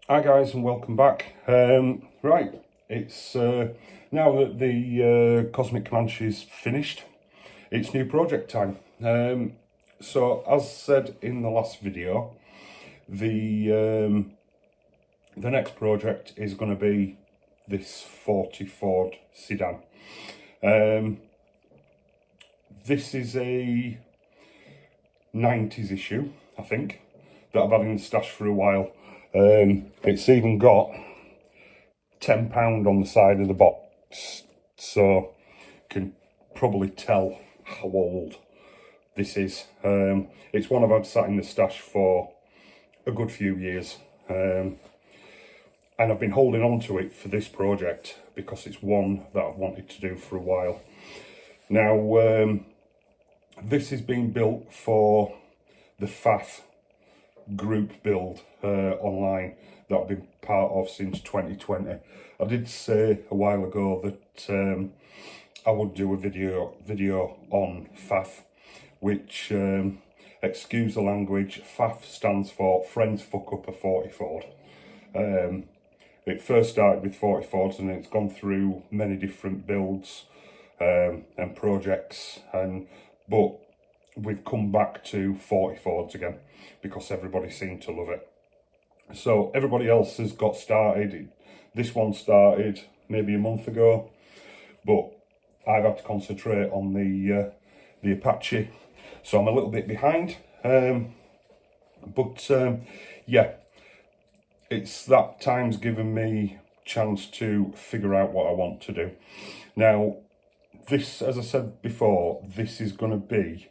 Hi guys and welcome back. Right, it's now that the Cosmic Comanche's finished, it's new project time. So as said in the last video, the next project is going to be this 40 Ford Sedan. This is a 90s issue, I think, that I've had in the stash for a while. It's even got £10 on the side of the box, so you can probably tell how old this is. It's one I've had sat in the stash for a good few years, and I've been holding on to it for this project because it's one that I've wanted to do for a while. Now, this is being built for the FAF group build online that I've been part of since 2020. I did say a while ago that I would do a video on FAF, which, excuse the language, FAF stands for Friends Fuck Up a 40 Ford. It first started with 40 Fords and it's gone through many different builds and projects, but we've come back to 40 Fords again because everybody seemed to love it. So everybody else has got started. This one started maybe a month ago, but I've had to concentrate on the Apache, so I'm a little bit behind. Yeah, it's that time's given me chance to figure out what I want to do. Now, this, as I said before, this is going to be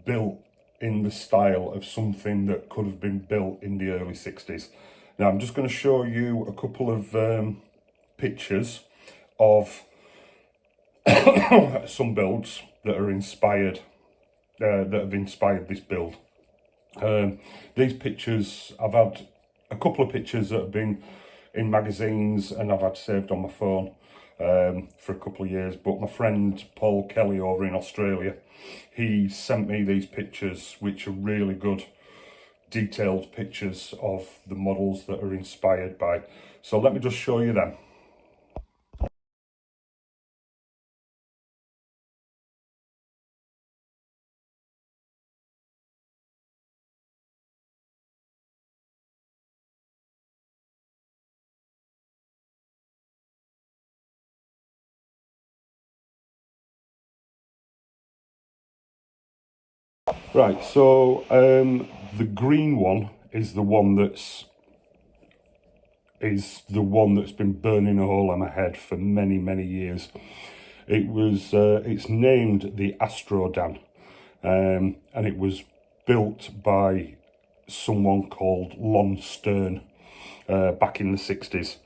built in the style of something that could have been built in the early 60s. Now I'm just going to show you a couple of pictures of some builds that are inspired, that have inspired this build. These pictures, I've had a couple of pictures that have been in magazines and I've had saved on my phone for a couple of years, but my friend Paul Kelly over in Australia, he sent me these pictures, which are really good detailed pictures of the models that are inspired by. So let me just show you them. Right, so the green one is the one that's been burning a hole in my head for many years. It's named the Sedan, and it was built by someone called Lon Stern back in the 60s.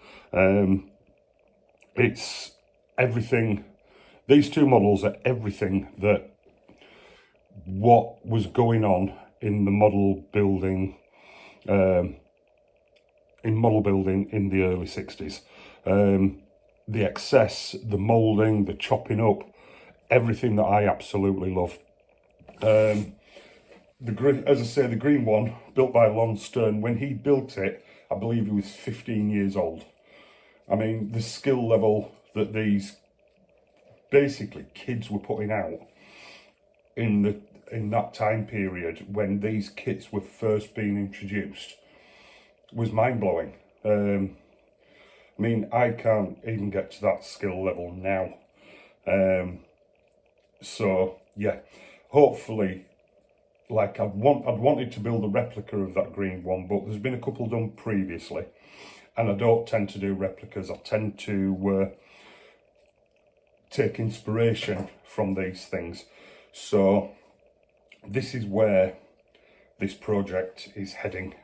It's everything. These two models are everything that what was going on in the model building in the early 60s. The excess, the moulding, the chopping up, everything that I absolutely love. As I say, the green one, built by Lon Stern, when he built it, I believe he was 15 years old. I mean, the skill level that these basically kids were putting out in that time period when these kits were first being introduced was mind-blowing. I mean, I can't even get to that skill level now. So yeah, hopefully, like I'd wanted to build a replica of that green one, but there's been a couple done previously, and I don't tend to do replicas. I tend to take inspiration from these things. So this is where this project is heading.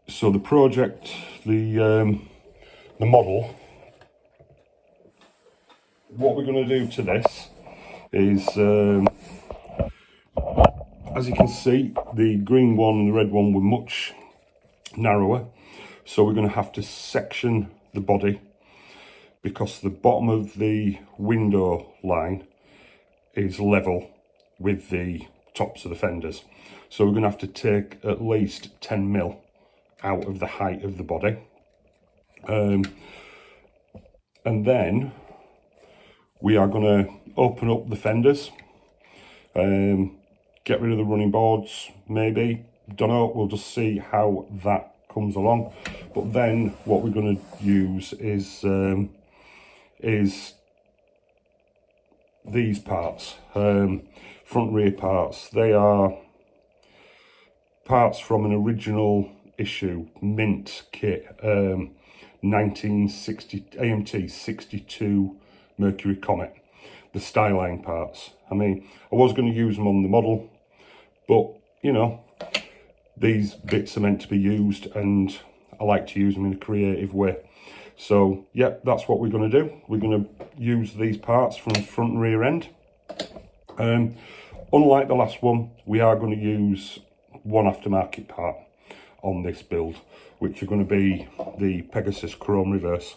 So the project, the model, what we're going to do to this is, as you can see, the green one and the red one were much narrower, so we're going to have to section the body because the bottom of the window line is level with the tops of the fenders. So we're going to have to take at least 10 mil out of the height of the body. And then we are going to open up the fenders, get rid of the running boards, maybe, don't know, we'll just see how that comes along. But then what we're going to use is these parts, front rear parts. They are parts from an original issue mint kit, 1960 AMT 62 Mercury Komet, the Styline parts. I mean, I was going to use them on the model, but you know, these bits are meant to be used and I like to use them in a creative way. So yeah, that's what we're going to do. We're going to use these parts from the front and rear end. Unlike the last one, we are going to use one aftermarket part on this build, which are going to be the Pegasus Chrome Reverse.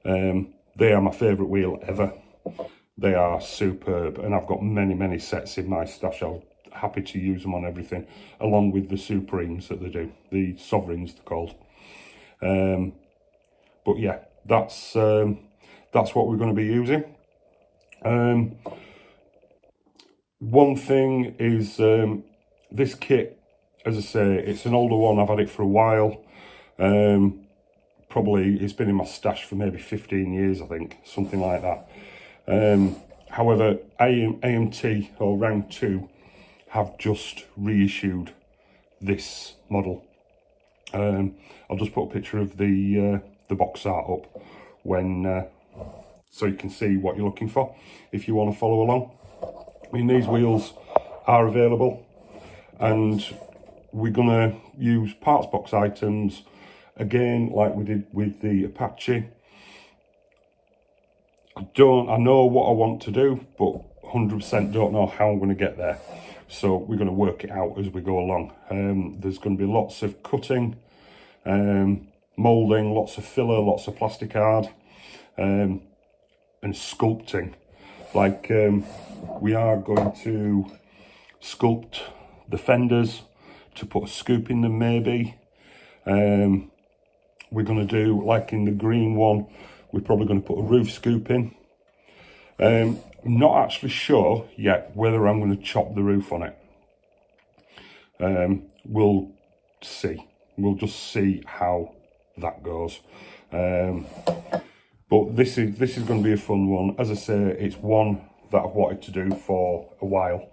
They are my favourite wheel ever. They are superb, and I've got many sets in my stash. I'm happy to use them on everything, along with the Supremes that they do, the Sovereigns they're called. But yeah, that's what we're going to be using. One thing is this kit, as I say, it's an older one. I've had it for a while. Probably it's been in my stash for maybe 15 years, I think, something like that. However, AMT or Round 2 have just reissued this model. I'll just put a picture of the box art up when so you can see what you're looking for if you want to follow along. I mean, these wheels are available, and we're gonna use parts box items again like we did with the Apache. I know what I want to do, but 100% don't know how I'm going to get there. So we're going to work it out as we go along. There's going to be lots of cutting, moulding, lots of filler, lots of plastic hard, and sculpting. Like we are going to sculpt the fenders to put a scoop in them maybe. We're going to do, like in the green one, we're probably going to put a roof scoop in. I'm not actually sure yet whether I'm going to chop the roof on it. We'll see. We'll just see how that goes. But this is going to be a fun one. As I say, it's one that I've wanted to do for a while.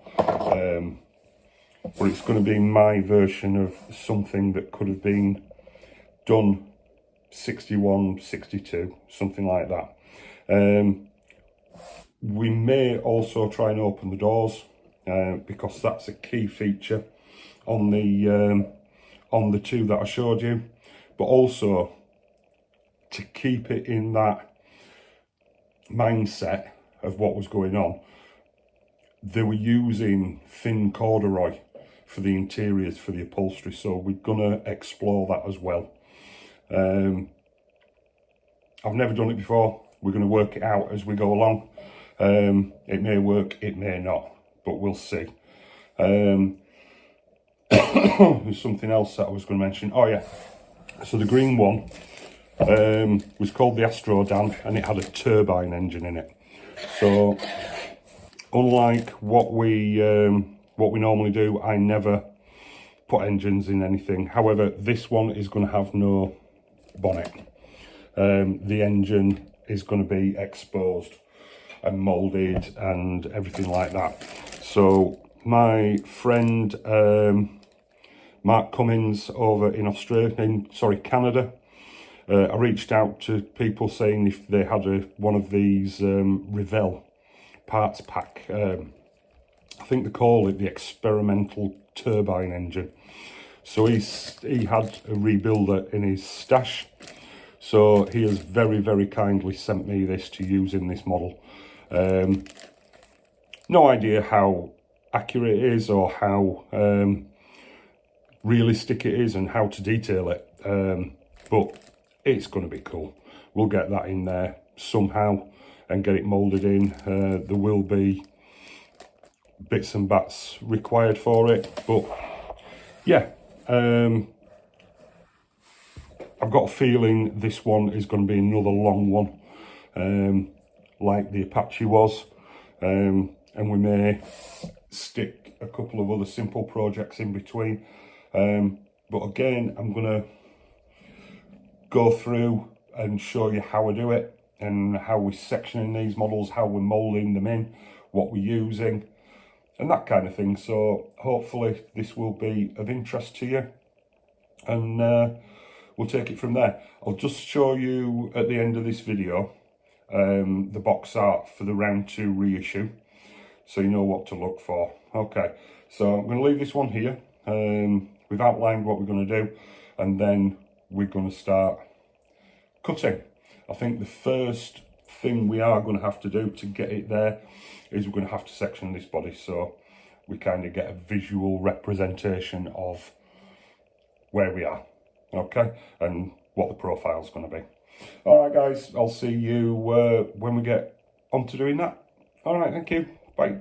But it's going to be my version of something that could have been done 61, 62, something like that. We may also try and open the doors because that's a key feature on the two that I showed you, but also to keep it in that mindset of what was going on. They were using thin corduroy for the interiors, for the upholstery, so we're gonna explore that as well. I've never done it before. We're going to work it out as we go along. It may work, it may not, but we'll see. There's something else that I was going to mention. Oh yeah, so the green one was called the Sedan, and it had a turbine engine in it. So unlike what we normally do, I never put engines in anything. However, this one is going to have no bonnet. The engine is going to be exposed and moulded and everything like that. So my friend Mark Cummins over in Canada, I reached out to people saying if they had one of these Revell parts pack. I think they call it the experimental turbine engine. So he had a rebuilder in his stash. So he has very kindly sent me this to use in this model. No idea how accurate it is or how realistic it is and how to detail it. But it's going to be cool. We'll get that in there somehow and get it moulded in. There will be bits and bats required for it. But yeah, I've got a feeling this one is going to be another long one, like the Apache was, and we may stick a couple of other simple projects in between. But again, I'm going to go through and show you how I do it and how we're sectioning these models, how we're moulding them in, what we're using, and that kind of thing. So hopefully this will be of interest to you, and we'll take it from there. I'll just show you at the end of this video the box art for the round 2 reissue, so you know what to look for. Okay, so I'm going to leave this one here. We've outlined what we're going to do, and then we're going to start cutting. I think the first thing we are going to have to do to get it there is we're going to have to section this body, so we kind of get a visual representation of where we are, okay, and what the profile's going to be. All right, guys, I'll see you when we get on to doing that. All right, thank you. Bye.